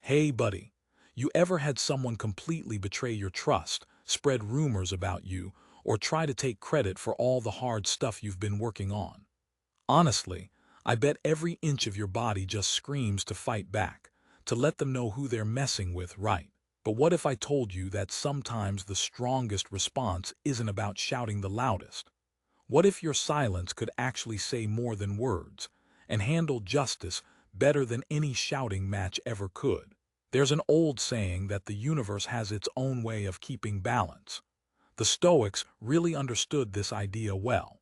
Hey, buddy, you ever had someone completely betray your trust, spread rumors about you, or try to take credit for all the hard stuff you've been working on? Honestly, I bet every inch of your body just screams to fight back, to let them know who they're messing with, right? But what if I told you that sometimes the strongest response isn't about shouting the loudest? What if your silence could actually say more than words, and handle justice better than any shouting match ever could? There's an old saying that the universe has its own way of keeping balance. The Stoics really understood this idea well.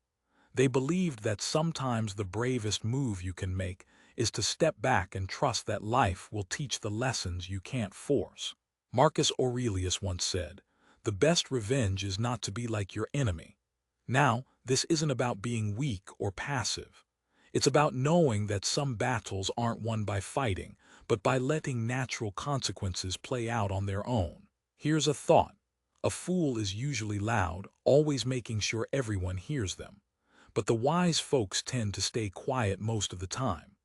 They believed that sometimes the bravest move you can make is to step back and trust that life will teach the lessons you can't force. Marcus Aurelius once said, "The best revenge is not to be like your enemy." Now, this isn't about being weak or passive. It's about knowing that some battles aren't won by fighting, but by letting natural consequences play out on their own. Here's a thought. A fool is usually loud, always making sure everyone hears them. But the wise folks tend to stay quiet most of the time.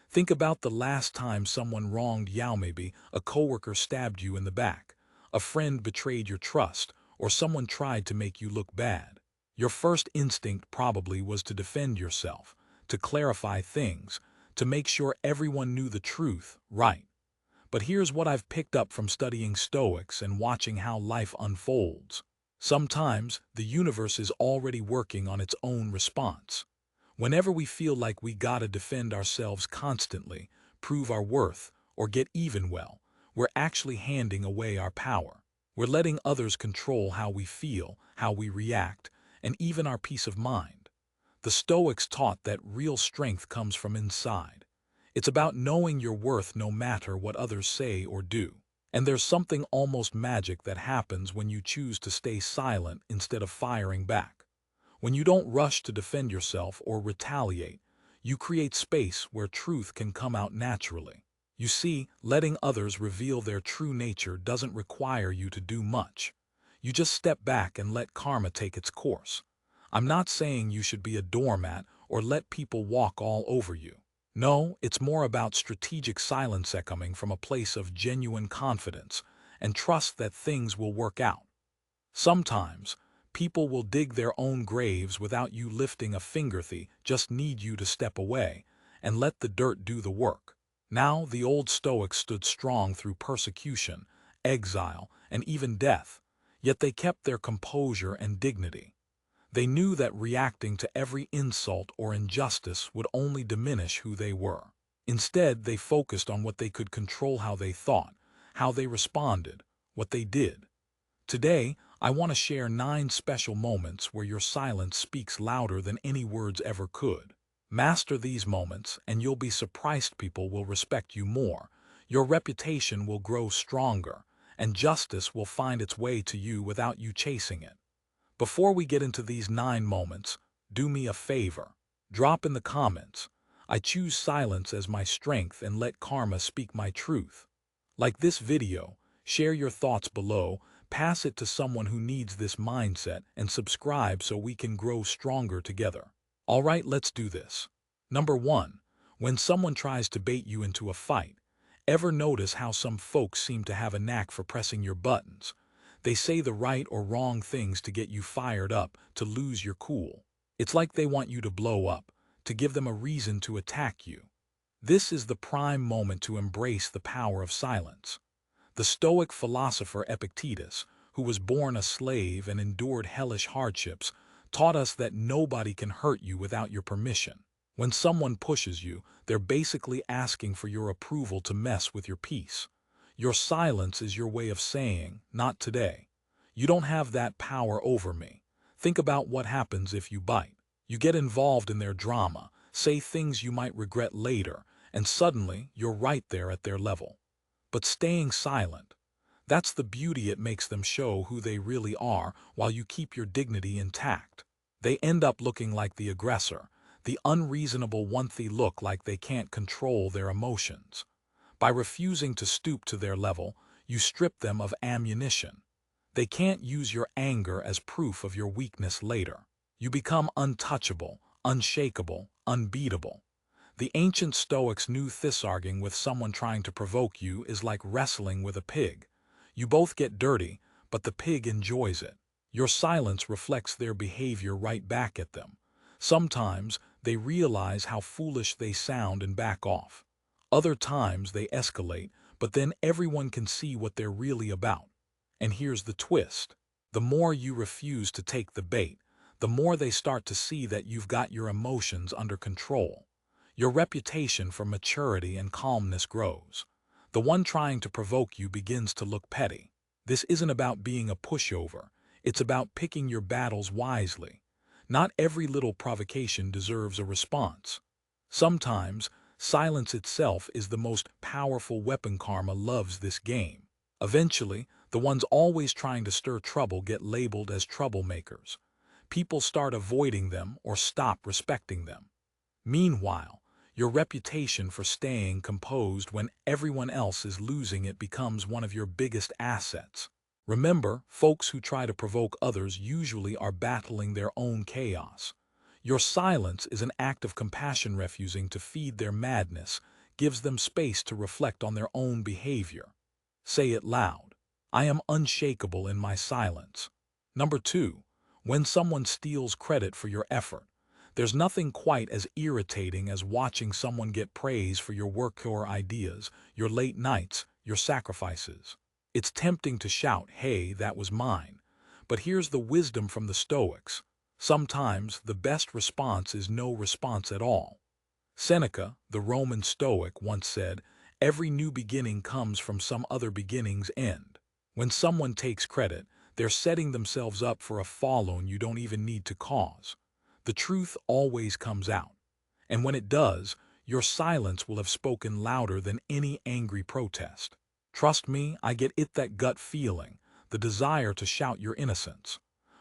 Think about the last time someone wronged you. Maybe a coworker stabbed you in the back, a friend betrayed your trust, or someone tried to make you look bad. Your first instinct probably was to defend yourself, to clarify things, to make sure everyone knew the truth, right? But here's what I've picked up from studying Stoics and watching how life unfolds. Sometimes the universe is already working on its own response. Whenever we feel like we gotta defend ourselves constantly, prove our worth, or get even, well, we're actually handing away our power. We're letting others control how we feel, how we react, and even our peace of mind. The Stoics taught that real strength comes from inside. It's about knowing your worth no matter what others say or do. And there's something almost magic that happens when you choose to stay silent instead of firing back. When you don't rush to defend yourself or retaliate, you create space where truth can come out naturally. You see, letting others reveal their true nature doesn't require you to do much. You just step back and let karma take its course. I'm not saying you should be a doormat or let people walk all over you. No, it's more about strategic silence coming from a place of genuine confidence and trust that things will work out. Sometimes, people will dig their own graves without you lifting a finger. They just need you to step away and let the dirt do the work. Now, the old Stoics stood strong through persecution, exile, and even death, yet they kept their composure and dignity. They knew that reacting to every insult or injustice would only diminish who they were. Instead, they focused on what they could control: how they thought, how they responded, what they did. Today, I want to share 9 special moments where your silence speaks louder than any words ever could. Master these moments, and you'll be surprised people will respect you more, your reputation will grow stronger, and justice will find its way to you without you chasing it. Before we get into these 9 moments, do me a favor. Drop in the comments, "I choose silence as my strength and let karma speak my truth." Like this video, share your thoughts below, pass it to someone who needs this mindset, and subscribe so we can grow stronger together. Alright, let's do this. Number 1. When someone tries to bait you into a fight. Ever notice how some folks seem to have a knack for pressing your buttons? They say the right or wrong things to get you fired up, to lose your cool. It's like they want you to blow up, to give them a reason to attack you. This is the prime moment to embrace the power of silence. The Stoic philosopher Epictetus, who was born a slave and endured hellish hardships, taught us that nobody can hurt you without your permission. When someone pushes you, they're basically asking for your approval to mess with your peace. Your silence is your way of saying, "Not today. You don't have that power over me." Think about what happens if you bite. You get involved in their drama, say things you might regret later, and suddenly you're right there at their level. But staying silent, that's the beauty. It makes them show who they really are while you keep your dignity intact. They end up looking like the aggressor, the unreasonable one. They look like they can't control their emotions. By refusing to stoop to their level, you strip them of ammunition. They can't use your anger as proof of your weakness later. You become untouchable, unshakable, unbeatable. The ancient Stoics knew thisarging with someone trying to provoke you is like wrestling with a pig. You both get dirty, but the pig enjoys it. Your silence reflects their behavior right back at them. Sometimes they realize how foolish they sound and back off. Other times they escalate, but then everyone can see what they're really about. And here's the twist. The more you refuse to take the bait, the more they start to see that you've got your emotions under control. Your reputation for maturity and calmness grows. The one trying to provoke you begins to look petty. This isn't about being a pushover. It's about picking your battles wisely. Not every little provocation deserves a response. Sometimes, silence itself is the most powerful weapon. Karma loves this game. Eventually, the ones always trying to stir trouble get labeled as troublemakers. People start avoiding them or stop respecting them. Meanwhile, your reputation for staying composed when everyone else is losing it becomes one of your biggest assets. Remember, folks who try to provoke others usually are battling their own chaos. Your silence is an act of compassion. Refusing to feed their madness gives them space to reflect on their own behavior. Say it loud. I am unshakable in my silence. Number 2. When someone steals credit for your effort. There's nothing quite as irritating as watching someone get praise for your work or ideas, your late nights, your sacrifices. It's tempting to shout, "Hey, that was mine." But here's the wisdom from the Stoics. Sometimes the best response is no response at all. Seneca, the Roman Stoic, once said, "Every new beginning comes from some other beginning's end." When someone takes credit, they're setting themselves up for a fallout you don't even need to cause. The truth always comes out. And when it does, your silence will have spoken louder than any angry protest. Trust me, I get it, that gut feeling, the desire to shout your innocence.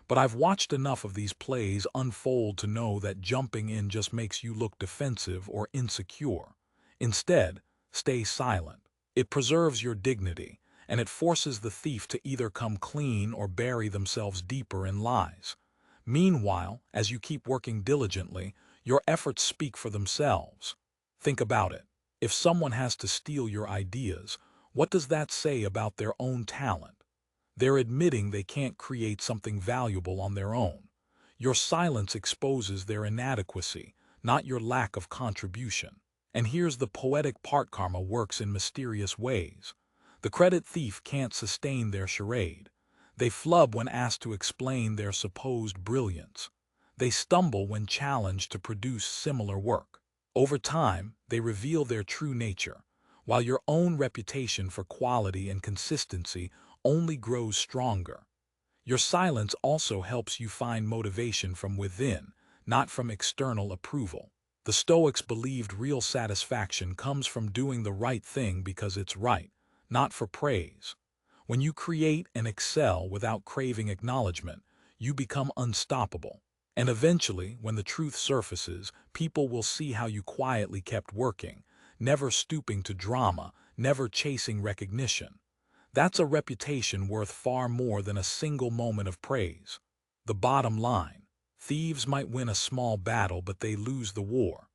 But I've watched enough of these plays unfold to know that jumping in just makes you look defensive or insecure. Instead, stay silent. It preserves your dignity, and it forces the thief to either come clean or bury themselves deeper in lies. Meanwhile, as you keep working diligently, your efforts speak for themselves. Think about it. If someone has to steal your ideas, what does that say about their own talent? They're admitting they can't create something valuable on their own. Your silence exposes their inadequacy, not your lack of contribution. And here's the poetic part: karma works in mysterious ways. The credit thief can't sustain their charade. They flub when asked to explain their supposed brilliance. They stumble when challenged to produce similar work. Over time, they reveal their true nature, while your own reputation for quality and consistency only grows stronger. Your silence also helps you find motivation from within, not from external approval. The Stoics believed real satisfaction comes from doing the right thing because it's right, not for praise. When you create and excel without craving acknowledgement, you become unstoppable. And eventually, when the truth surfaces, people will see how you quietly kept working, never stooping to drama, never chasing recognition. That's a reputation worth far more than a single moment of praise. The bottom line: thieves might win a small battle, but they lose the war.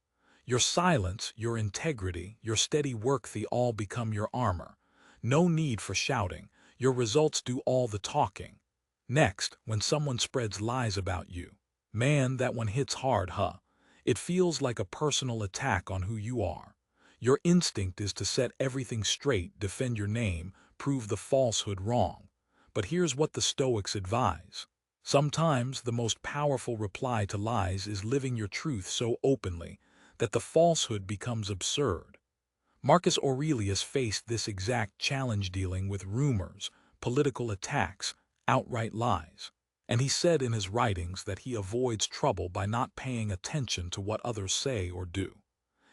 Your silence, your integrity, your steady work, they all become your armor. No need for shouting. Your results do all the talking. Next, when someone spreads lies about you, man, that one hits hard, huh? It feels like a personal attack on who you are. Your instinct is to set everything straight, defend your name, prove the falsehood wrong. But here's what the Stoics advise. Sometimes the most powerful reply to lies is living your truth so openly that the falsehood becomes absurd. Marcus Aurelius faced this exact challenge dealing with rumors, political attacks, outright lies. And he said in his writings that he avoids trouble by not paying attention to what others say or do.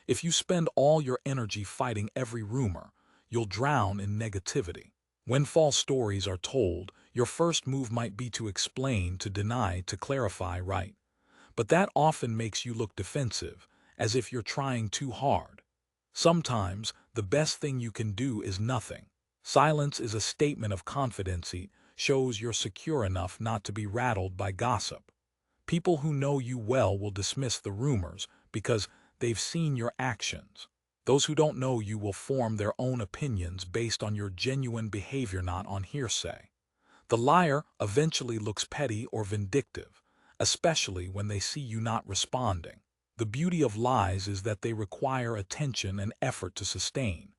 If you spend all your energy fighting every rumor, you'll drown in negativity. When false stories are told, your first move might be to explain, to deny, to clarify, right? But that often makes you look defensive, as if you're trying too hard. Sometimes, the best thing you can do is nothing. Silence is a statement of confidence. It shows you're secure enough not to be rattled by gossip. People who know you well will dismiss the rumors because they've seen your actions. Those who don't know you will form their own opinions based on your genuine behavior, not on hearsay. The liar eventually looks petty or vindictive, especially when they see you not responding. The beauty of lies is that they require attention and effort to sustain.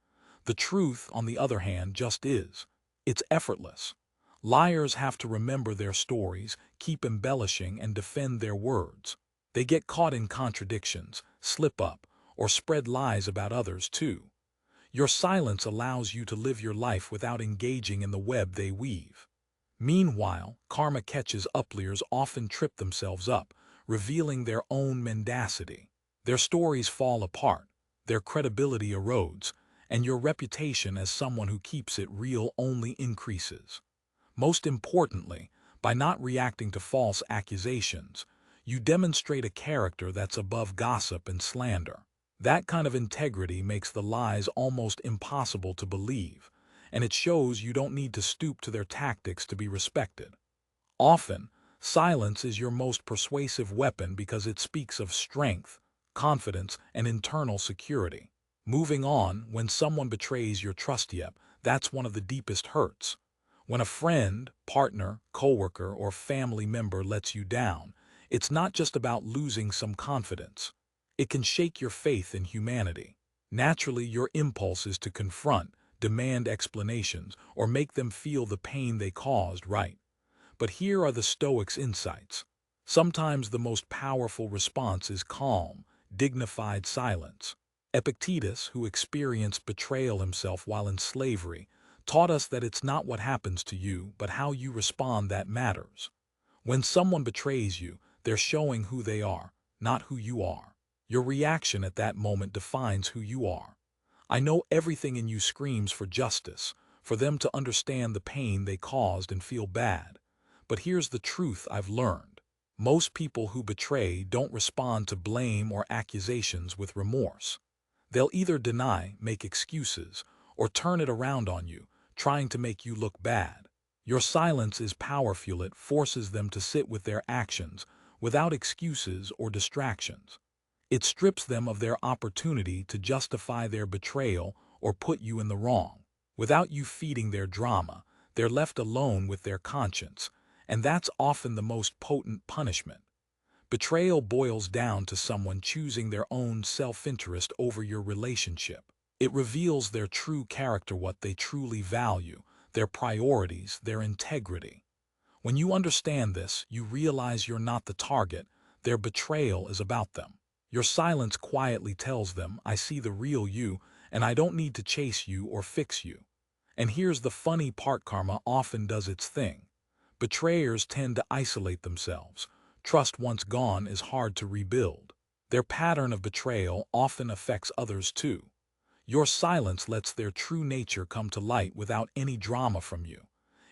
The truth, on the other hand, just is. It's effortless. Liars have to remember their stories, keep embellishing, and defend their words. They get caught in contradictions, slip up, or spread lies about others too. Your silence allows you to live your life without engaging in the web they weave. Meanwhile, karma catches upliers often trip themselves up, revealing their own mendacity. Their stories fall apart, their credibility erodes, and your reputation as someone who keeps it real only increases. Most importantly, by not reacting to false accusations, you demonstrate a character that's above gossip and slander. That kind of integrity makes the lies almost impossible to believe, and it shows you don't need to stoop to their tactics to be respected. Often, silence is your most persuasive weapon because it speaks of strength, confidence, and internal security. Moving on, when someone betrays your trust, that's one of the deepest hurts. When a friend, partner, coworker, or family member lets you down, it's not just about losing some confidence. It can shake your faith in humanity. Naturally, your impulse is to confront, demand explanations, or make them feel the pain they caused, right? But here are the Stoics' insights. Sometimes the most powerful response is calm, dignified silence. Epictetus, who experienced betrayal himself while in slavery, taught us that it's not what happens to you, but how you respond that matters. When someone betrays you, they're showing who they are, not who you are. Your reaction at that moment defines who you are. I know everything in you screams for justice, for them to understand the pain they caused and feel bad. But here's the truth I've learned. Most people who betray don't respond to blame or accusations with remorse. They'll either deny, make excuses, or turn it around on you, trying to make you look bad. Your silence is powerful. It forces them to sit with their actions, without excuses or distractions. It strips them of their opportunity to justify their betrayal or put you in the wrong. Without you feeding their drama, they're left alone with their conscience, and that's often the most potent punishment. Betrayal boils down to someone choosing their own self-interest over your relationship. It reveals their true character, what they truly value, their priorities, their integrity. When you understand this, you realize you're not the target. Their betrayal is about them. Your silence quietly tells them, I see the real you, and I don't need to chase you or fix you. And here's the funny part, karma often does its thing. Betrayers tend to isolate themselves. Trust once gone is hard to rebuild. Their pattern of betrayal often affects others too. Your silence lets their true nature come to light without any drama from you.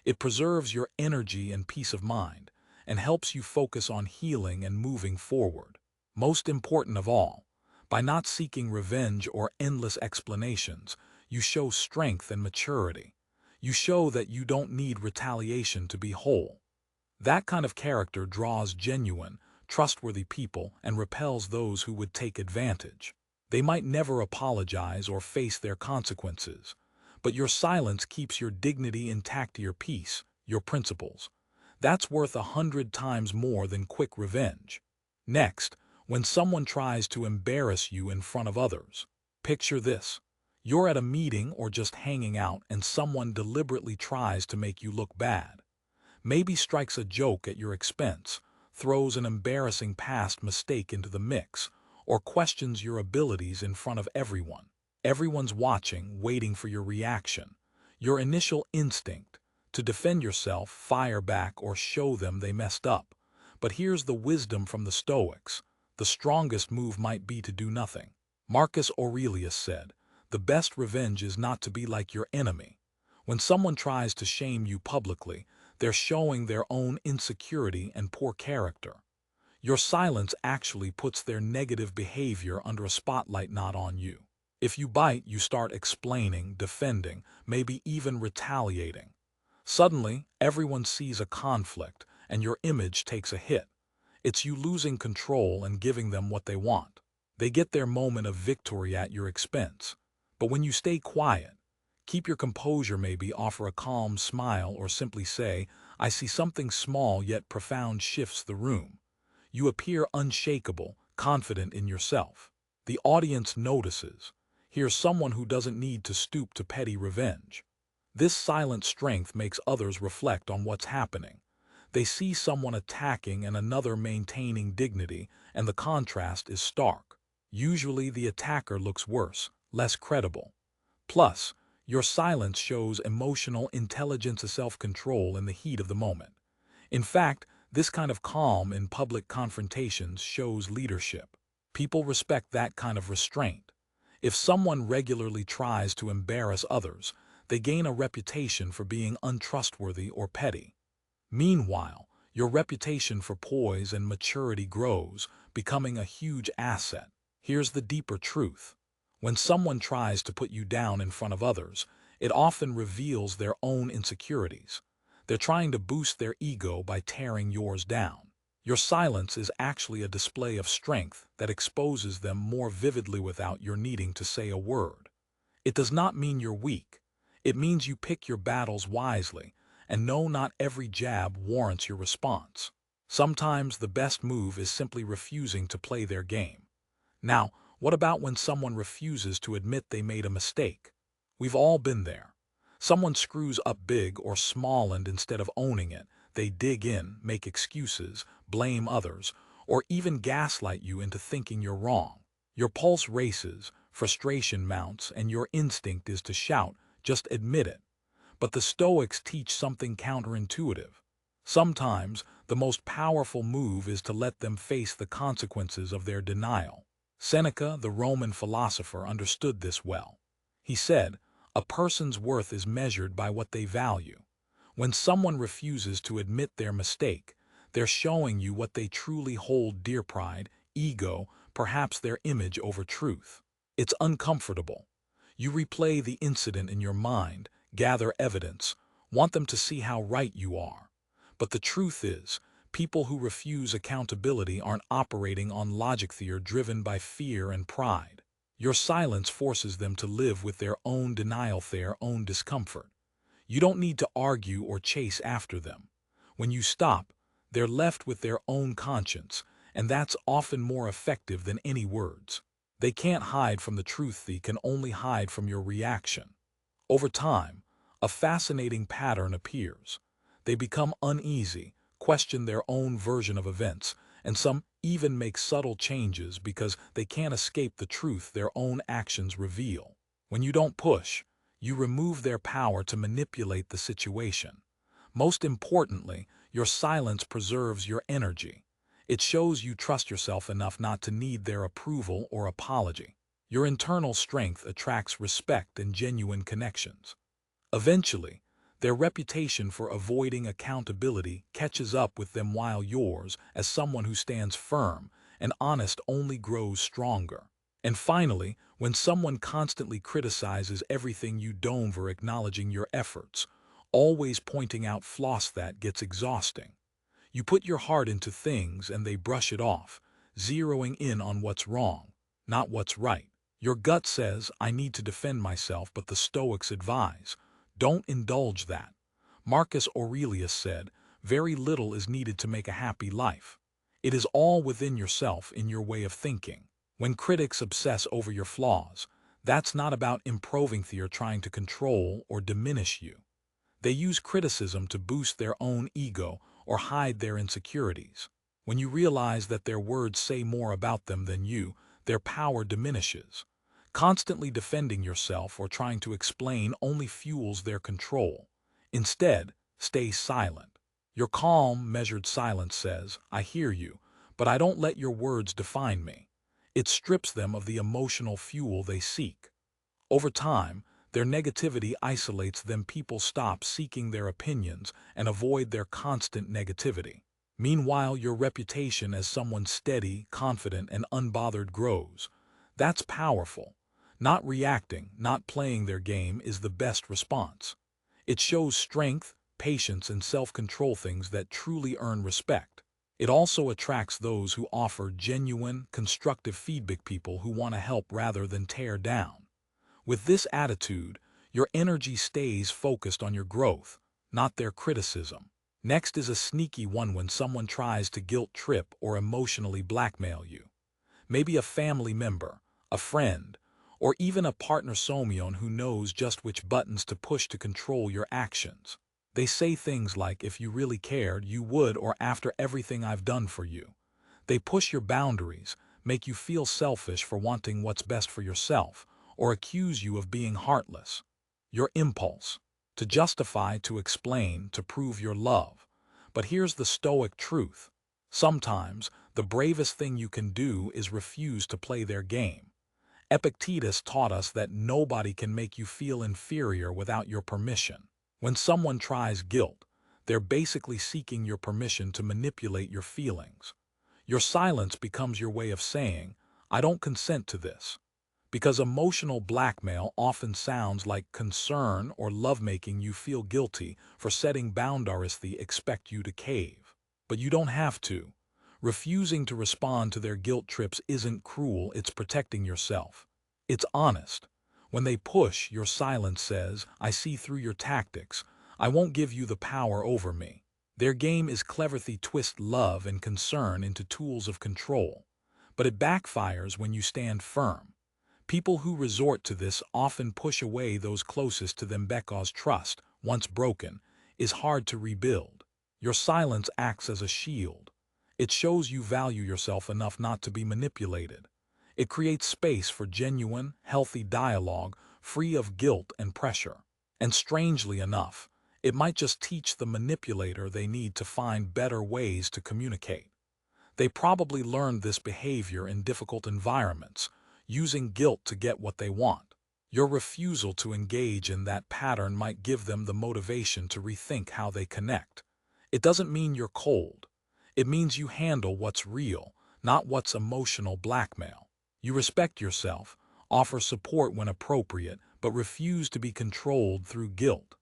It preserves your energy and peace of mind, and helps you focus on healing and moving forward. Most important of all, by not seeking revenge or endless explanations, you show strength and maturity. You show that you don't need retaliation to be whole. That kind of character draws genuine, trustworthy people and repels those who would take advantage. They might never apologize or face their consequences, but your silence keeps your dignity intact, your peace, your principles. That's worth 100 times more than quick revenge. Next, when someone tries to embarrass you in front of others, picture this. You're at a meeting or just hanging out and someone deliberately tries to make you look bad. Maybe strikes a joke at your expense, throws an embarrassing past mistake into the mix, or questions your abilities in front of everyone. Everyone's watching, waiting for your reaction. Your initial instinct, to defend yourself, fire back, or show them they messed up. But here's the wisdom from the Stoics. The strongest move might be to do nothing. Marcus Aurelius said, "The best revenge is not to be like your enemy." When someone tries to shame you publicly, they're showing their own insecurity and poor character. Your silence actually puts their negative behavior under a spotlight, not on you. If you bite, you start explaining, defending, maybe even retaliating. Suddenly, everyone sees a conflict, and your image takes a hit. It's you losing control and giving them what they want. They get their moment of victory at your expense. But when you stay quiet, keep your composure, maybe offer a calm smile or simply say, "I see something small yet profound shifts the room." You appear unshakable, confident in yourself. The audience notices. Here's someone who doesn't need to stoop to petty revenge. This silent strength makes others reflect on what's happening. They see someone attacking and another maintaining dignity, and the contrast is stark. Usually the attacker looks worse, less credible. Plus, your silence shows emotional intelligence and self-control in the heat of the moment. In fact, this kind of calm in public confrontations shows leadership. People respect that kind of restraint. If someone regularly tries to embarrass others, they gain a reputation for being untrustworthy or petty. Meanwhile, your reputation for poise and maturity grows, becoming a huge asset. Here's the deeper truth. When someone tries to put you down in front of others, it often reveals their own insecurities. They're trying to boost their ego by tearing yours down. Your silence is actually a display of strength that exposes them more vividly without your needing to say a word. It does not mean you're weak. It means you pick your battles wisely, and no, not every jab warrants your response. Sometimes the best move is simply refusing to play their game. Now, what about when someone refuses to admit they made a mistake? We've all been there. Someone screws up big or small, and instead of owning it, they dig in, make excuses, blame others, or even gaslight you into thinking you're wrong. Your pulse races, frustration mounts, and your instinct is to shout, "Just admit it." But the Stoics teach something counterintuitive. Sometimes, the most powerful move is to let them face the consequences of their denial. Seneca, the Roman philosopher, understood this well. He said, "A person's worth is measured by what they value." When someone refuses to admit their mistake, they're showing you what they truly hold dear: pride, ego, perhaps their image over truth. It's uncomfortable. You replay the incident in your mind, gather evidence, want them to see how right you are. But the truth is, people who refuse accountability aren't operating on logic. They're driven by fear and pride. Your silence forces them to live with their own denial, their own discomfort. You don't need to argue or chase after them. When you stop, they're left with their own conscience, and that's often more effective than any words. They can't hide from the truth, they can only hide from your reaction. Over time, a fascinating pattern appears. They become uneasy, question their own version of events, and some even make subtle changes because they can't escape the truth their own actions reveal. When you don't push, you remove their power to manipulate the situation. Most importantly, your silence preserves your energy. It shows you trust yourself enough not to need their approval or apology. Your internal strength attracts respect and genuine connections. Eventually, their reputation for avoiding accountability catches up with them, while yours, as someone who stands firm and honest, only grows stronger. And finally, when someone constantly criticizes everything you do over acknowledging your efforts, always pointing out flaws, that gets exhausting. You put your heart into things and they brush it off, zeroing in on what's wrong, not what's right. Your gut says, "I need to defend myself," but the Stoics advise, don't indulge that. Marcus Aurelius said, "Very little is needed to make a happy life. It is all within yourself, in your way of thinking." When critics obsess over your flaws, that's not about improving, they're trying to control or diminish you. They use criticism to boost their own ego or hide their insecurities. When you realize that their words say more about them than you, their power diminishes. Constantly defending yourself or trying to explain only fuels their control. Instead, stay silent. Your calm, measured silence says, "I hear you, but I don't let your words define me." It strips them of the emotional fuel they seek. Over time, their negativity isolates them. People stop seeking their opinions and avoid their constant negativity. Meanwhile, your reputation as someone steady, confident, and unbothered grows. That's powerful. Not reacting, not playing their game is the best response. It shows strength, patience, and self-control, things that truly earn respect. It also attracts those who offer genuine, constructive feedback, people who want to help rather than tear down. With this attitude, your energy stays focused on your growth, not their criticism. Next is a sneaky one: when someone tries to guilt trip or emotionally blackmail you. Maybe a family member, a friend, or even a partner, someone who knows just which buttons to push to control your actions. They say things like, "If you really cared, you would," or "After everything I've done for you." They push your boundaries, make you feel selfish for wanting what's best for yourself, or accuse you of being heartless. Your impulse: to justify, to explain, to prove your love. But here's the Stoic truth. Sometimes, the bravest thing you can do is refuse to play their game. Epictetus taught us that nobody can make you feel inferior without your permission. When someone tries guilt, they're basically seeking your permission to manipulate your feelings. Your silence becomes your way of saying, "I don't consent to this." Because emotional blackmail often sounds like concern or love, making you feel guilty for setting boundaries. They expect you to cave. But you don't have to. Refusing to respond to their guilt trips isn't cruel, it's protecting yourself. It's honest. When they push, your silence says, "I see through your tactics. I won't give you the power over me." Their game is clever. They twist love and concern into tools of control. But it backfires when you stand firm. People who resort to this often push away those closest to them because trust, once broken, is hard to rebuild. Your silence acts as a shield. It shows you value yourself enough not to be manipulated. It creates space for genuine, healthy dialogue, free of guilt and pressure. And strangely enough, it might just teach the manipulator they need to find better ways to communicate. They probably learned this behavior in difficult environments, using guilt to get what they want. Your refusal to engage in that pattern might give them the motivation to rethink how they connect. It doesn't mean you're cold. It means you handle what's real, not what's emotional blackmail. You respect yourself, offer support when appropriate, but refuse to be controlled through guilt.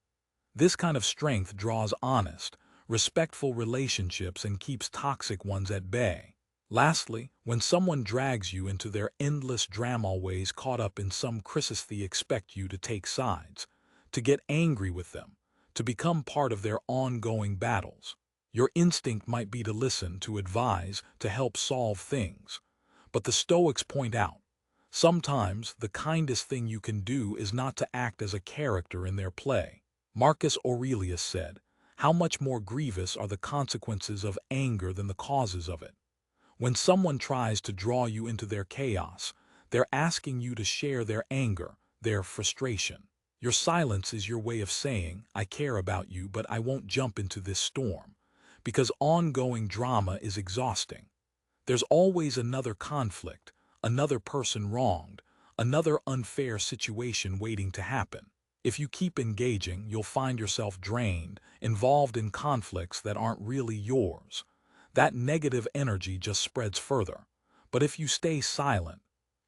This kind of strength draws honest, respectful relationships and keeps toxic ones at bay. Lastly, when someone drags you into their endless drama, always caught up in some crisis, they expect you to take sides, to get angry with them, to become part of their ongoing battles. Your instinct might be to listen, to advise, to help solve things. But the Stoics point out, sometimes the kindest thing you can do is not to act as a character in their play. Marcus Aurelius said, "How much more grievous are the consequences of anger than the causes of it?" When someone tries to draw you into their chaos, they're asking you to share their anger, their frustration. Your silence is your way of saying, "I care about you, but I won't jump into this storm." Because ongoing drama is exhausting. There's always another conflict, another person wronged, another unfair situation waiting to happen. If you keep engaging, you'll find yourself drained, involved in conflicts that aren't really yours. That negative energy just spreads further. But if you stay silent,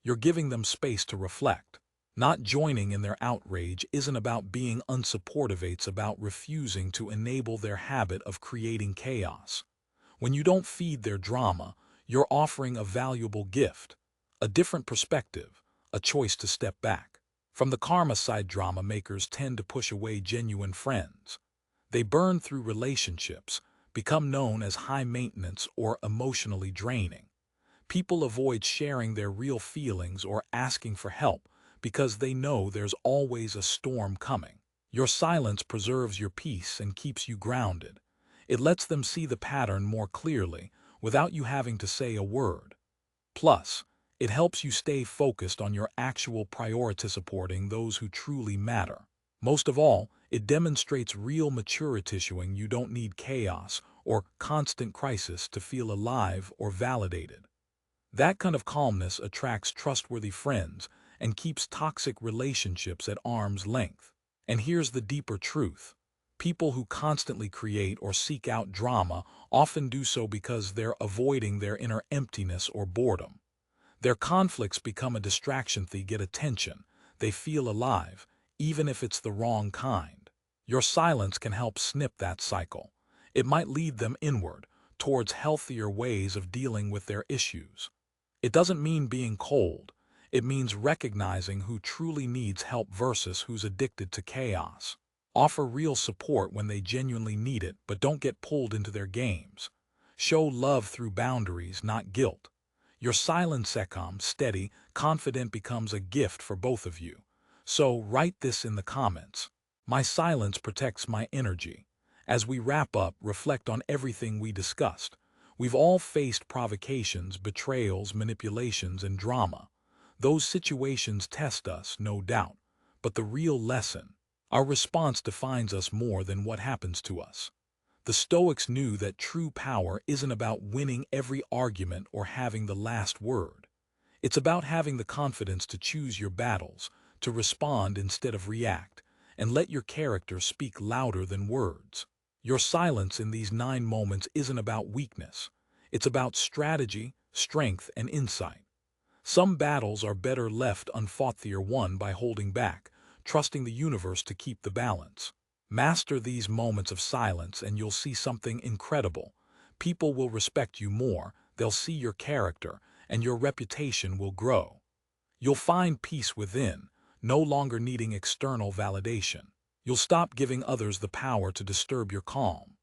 you're giving them space to reflect. Not joining in their outrage isn't about being unsupportive, it's about refusing to enable their habit of creating chaos. When you don't feed their drama, you're offering a valuable gift, a different perspective, a choice to step back. From the karma side, drama makers tend to push away genuine friends. They burn through relationships, become known as high maintenance or emotionally draining. People avoid sharing their real feelings or asking for help because they know there's always a storm coming. Your silence preserves your peace and keeps you grounded. It lets them see the pattern more clearly without you having to say a word. Plus, it helps you stay focused on your actual priority, supporting those who truly matter. Most of all, it demonstrates real maturity, showing you don't need chaos or constant crisis to feel alive or validated. That kind of calmness attracts trustworthy friends and keeps toxic relationships at arm's length. And here's the deeper truth. People who constantly create or seek out drama often do so because they're avoiding their inner emptiness or boredom. Their conflicts become a distraction. They get attention. They feel alive, even if it's the wrong kind. Your silence can help snip that cycle. It might lead them inward, towards healthier ways of dealing with their issues. It doesn't mean being cold. It means recognizing who truly needs help versus who's addicted to chaos. Offer real support when they genuinely need it, but don't get pulled into their games. Show love through boundaries, not guilt. Your silence, steady, confident becomes a gift for both of you. So write this in the comments. My silence protects my energy. As we wrap up, reflect on everything we discussed. We've all faced provocations, betrayals, manipulations, and drama. Those situations test us, no doubt. But the real lesson, our response defines us more than what happens to us. The Stoics knew that true power isn't about winning every argument or having the last word. It's about having the confidence to choose your battles, to respond instead of react, and let your character speak louder than words. Your silence in these 9 moments isn't about weakness. It's about strategy, strength, and insight. Some battles are better left unfought than won by holding back, trusting the universe to keep the balance. Master these moments of silence and you'll see something incredible. People will respect you more, they'll see your character, and your reputation will grow. You'll find peace within, no longer needing external validation. You'll stop giving others the power to disturb your calm.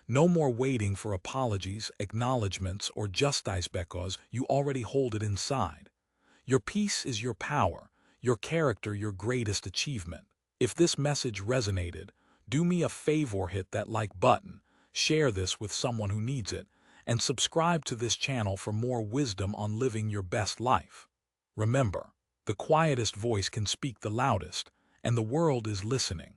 No more waiting for apologies, acknowledgments, or justice because you already hold it inside. Your peace is your power, your character your greatest achievement. If this message resonated, do me a favor, hit that like button, share this with someone who needs it, and subscribe to this channel for more wisdom on living your best life. Remember, the quietest voice can speak the loudest, and the world is listening.